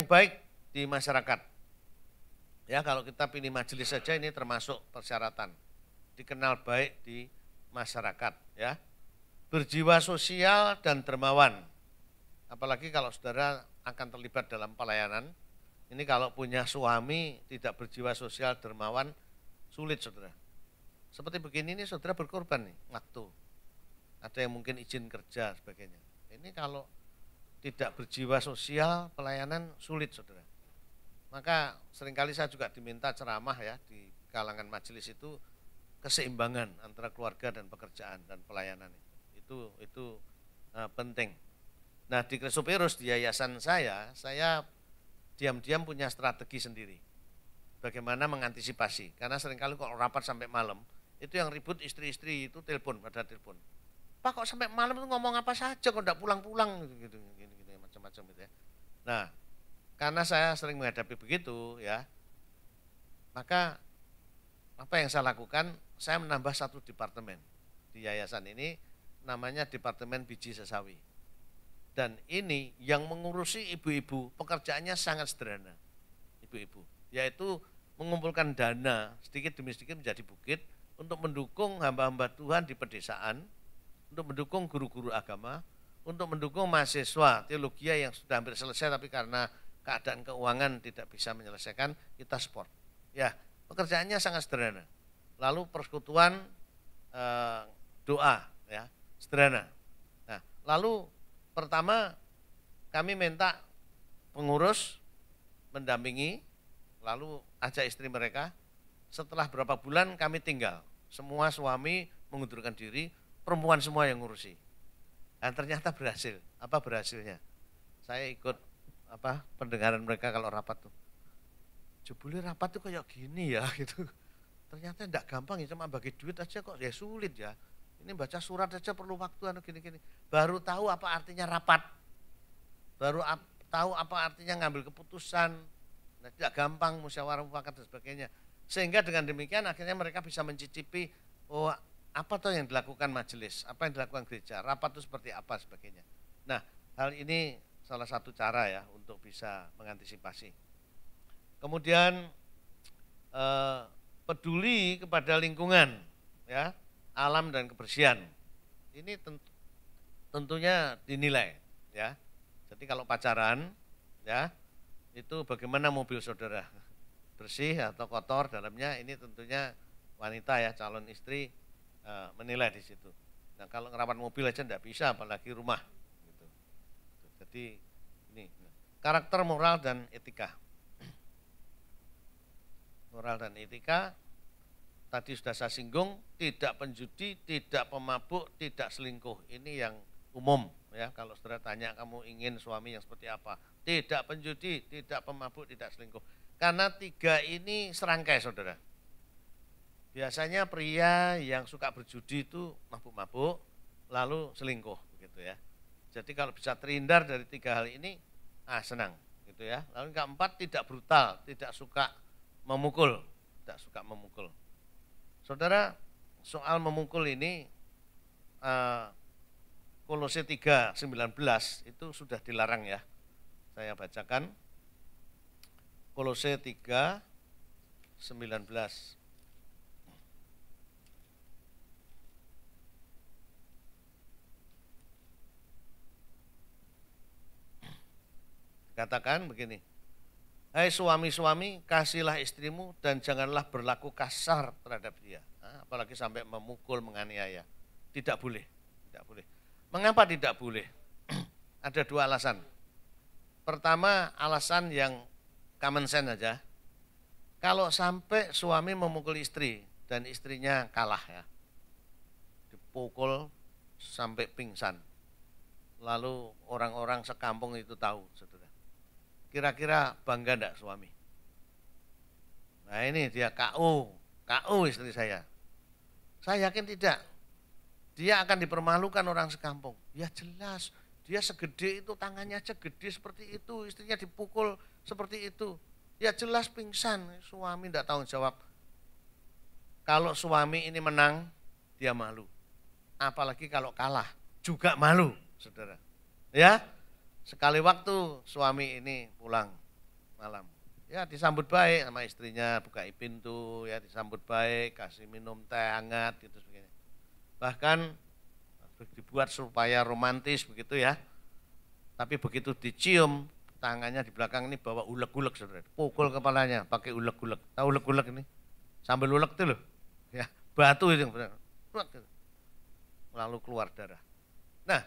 baik di masyarakat. Ya, kalau kita pilih majelis saja ini termasuk persyaratan. Dikenal baik di masyarakat, ya. Berjiwa sosial dan dermawan. Apalagi kalau saudara akan terlibat dalam pelayanan. Ini kalau punya suami tidak berjiwa sosial dermawan, sulit saudara. Seperti begini ini saudara berkorban nih, waktu. Ada yang mungkin izin kerja sebagainya. Ini kalau tidak berjiwa sosial, pelayanan sulit saudara. Maka seringkali saya juga diminta ceramah ya di kalangan majelis itu keseimbangan antara keluarga dan pekerjaan dan pelayanan itu penting. Nah di Chrysoperos di yayasan saya diam-diam punya strategi sendiri. Bagaimana mengantisipasi? Karena seringkali kalau rapat sampai malam itu yang ribut istri-istri itu telepon pada telepon. Pak kok sampai malam itu ngomong apa saja kok enggak pulang-pulang gitu macam-macam gitu ya. Nah karena saya sering menghadapi begitu ya, maka apa yang saya lakukan, saya menambah satu departemen di yayasan ini, namanya Departemen Biji Sesawi. Dan ini yang mengurusi ibu-ibu, pekerjaannya sangat sederhana, ibu-ibu, yaitu mengumpulkan dana sedikit demi sedikit menjadi bukit untuk mendukung hamba-hamba Tuhan di pedesaan, untuk mendukung guru-guru agama, untuk mendukung mahasiswa teologi yang sudah hampir selesai tapi karena keadaan keuangan tidak bisa menyelesaikan, kita support. Ya, pekerjaannya sangat sederhana. Lalu persekutuan doa, ya, sederhana. Nah, lalu pertama kami minta pengurus mendampingi, lalu ajak istri mereka. Setelah berapa bulan kami tinggal, semua suami mengundurkan diri, perempuan semua yang ngurusi. Dan ternyata berhasil. Apa berhasilnya? Saya ikut pendengaran mereka kalau rapat tuh. Jebule rapat tuh kayak gini ya gitu. Ternyata enggak gampang ya, cuma bagi duit aja kok ya sulit ya. Ini baca surat aja perlu waktu gini-gini. Baru tahu apa artinya rapat. Baru tahu apa artinya ngambil keputusan. Nah, tidak gampang musyawarah mufakat dan sebagainya. Sehingga dengan demikian akhirnya mereka bisa mencicipi oh apa tuh yang dilakukan majelis, apa yang dilakukan gereja, rapat itu seperti apa sebagainya. Nah, hal ini salah satu cara ya untuk bisa mengantisipasi. Kemudian peduli kepada lingkungan, ya, alam dan kebersihan. Ini tentunya dinilai, ya. Jadi kalau pacaran, ya, itu bagaimana mobil saudara, bersih atau kotor dalamnya, ini tentunya wanita ya calon istri menilai di situ. Nah kalau ngerawat mobil aja enggak bisa, apalagi rumah. Gitu. Jadi ini karakter moral dan etika. Moral dan etika tadi sudah saya singgung, tidak penjudi, tidak pemabuk, tidak selingkuh. Ini yang umum ya. Kalau saudara tanya kamu ingin suami yang seperti apa? Tidak penjudi, tidak pemabuk, tidak selingkuh. Karena tiga ini serangkai saudara. Biasanya pria yang suka berjudi itu mabuk-mabuk, lalu selingkuh gitu ya. Jadi kalau bisa terhindar dari tiga hal ini, senang gitu ya. Lalu yang keempat tidak brutal, tidak suka memukul, tidak suka memukul. Saudara, soal memukul ini Kolose 3:19 itu sudah dilarang ya. Saya bacakan. Kolose 3:19. Katakan begini, hai suami-suami, kasihlah istrimu dan janganlah berlaku kasar terhadap dia. Apalagi sampai memukul, menganiaya. Tidak boleh, tidak boleh. Mengapa tidak boleh? Ada dua alasan. Pertama, alasan yang common sense aja. Kalau sampai suami memukul istri dan istrinya kalah ya, dipukul sampai pingsan, lalu orang-orang sekampung itu tahu, saudara. Kira-kira bangga enggak suami? Nah ini dia KO istri saya. Saya yakin tidak. Dia akan dipermalukan orang sekampung. Ya jelas, dia segede itu, tangannya aja gede seperti itu, istrinya dipukul seperti itu. Ya jelas pingsan, suami enggak tanggung jawab. Kalau suami ini menang, dia malu. Apalagi kalau kalah, juga malu, saudara. Ya, sekali waktu suami ini pulang malam. Ya disambut baik sama istrinya, bukai pintu, ya disambut baik, kasih minum teh hangat gitu sebagainya. Bahkan dibuat supaya romantis begitu ya. Tapi begitu dicium, tangannya di belakang ini bawa ulek-ulek saudara. Pukul kepalanya pakai ulek-ulek. Tahu ulek-ulek ini? Sambil ulek itu loh. Ya, batu itu. Lalu keluar darah. Nah,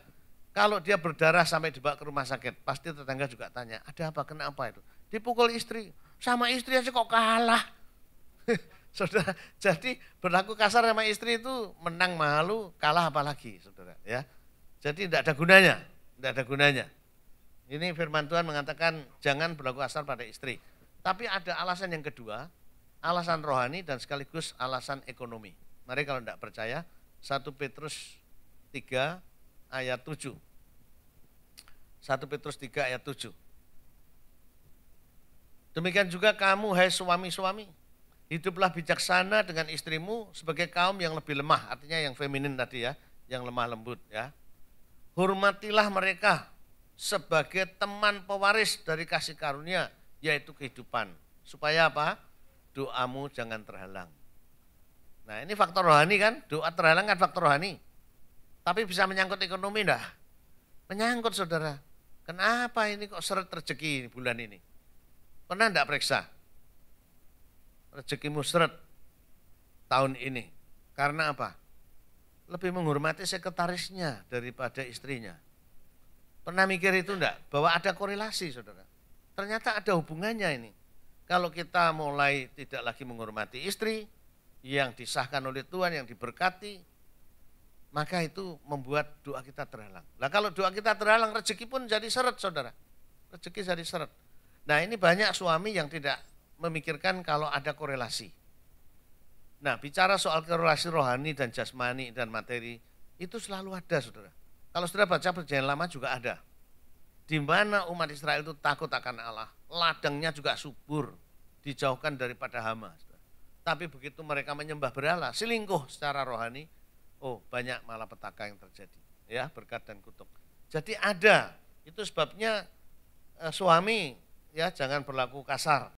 kalau dia berdarah sampai dibawa ke rumah sakit, pasti tetangga juga tanya, ada apa, kenapa itu? Dipukul istri, sama istri aja kok kalah. Saudara, jadi berlaku kasar sama istri itu menang malu, kalah apalagi, saudara. Ya, jadi tidak ada gunanya, tidak ada gunanya. Ini firman Tuhan mengatakan jangan berlaku kasar pada istri. Tapi ada alasan yang kedua, alasan rohani dan sekaligus alasan ekonomi. Mari kalau tidak percaya, 1 Petrus 3 ayat 7. 1 Petrus 3 ayat 7. Demikian juga kamu, hai suami-suami, hiduplah bijaksana dengan istrimu sebagai kaum yang lebih lemah, artinya yang feminin tadi ya, yang lemah lembut ya. Hormatilah mereka sebagai teman pewaris dari kasih karunia, yaitu kehidupan. Supaya apa? Doamu jangan terhalang. Nah ini faktor rohani kan, doa terhalang kan faktor rohani. Tapi bisa menyangkut ekonomi enggak? Menyangkut saudara. Kenapa ini kok seret rezeki bulan ini? Pernah enggak periksa? Rezekimu seret tahun ini. Karena apa? Lebih menghormati sekretarisnya daripada istrinya. Pernah mikir itu enggak? Bahwa ada korelasi saudara. Ternyata ada hubungannya ini. Kalau kita mulai tidak lagi menghormati istri, yang disahkan oleh Tuhan, yang diberkati, maka itu membuat doa kita terhalang. Nah kalau doa kita terhalang, rezeki pun jadi seret saudara. Rezeki jadi seret. Nah ini banyak suami yang tidak memikirkan kalau ada korelasi. Nah bicara soal korelasi rohani dan jasmani dan materi, itu selalu ada saudara. Kalau saudara baca perjanjian lama juga ada. Di mana umat Israel itu takut akan Allah. Ladangnya juga subur, dijauhkan daripada hama. Saudara. Tapi begitu mereka menyembah berhala, selingkuh secara rohani, oh banyak malapetaka yang terjadi. Ya berkat dan kutuk. Jadi ada, itu sebabnya suami ya jangan berlaku kasar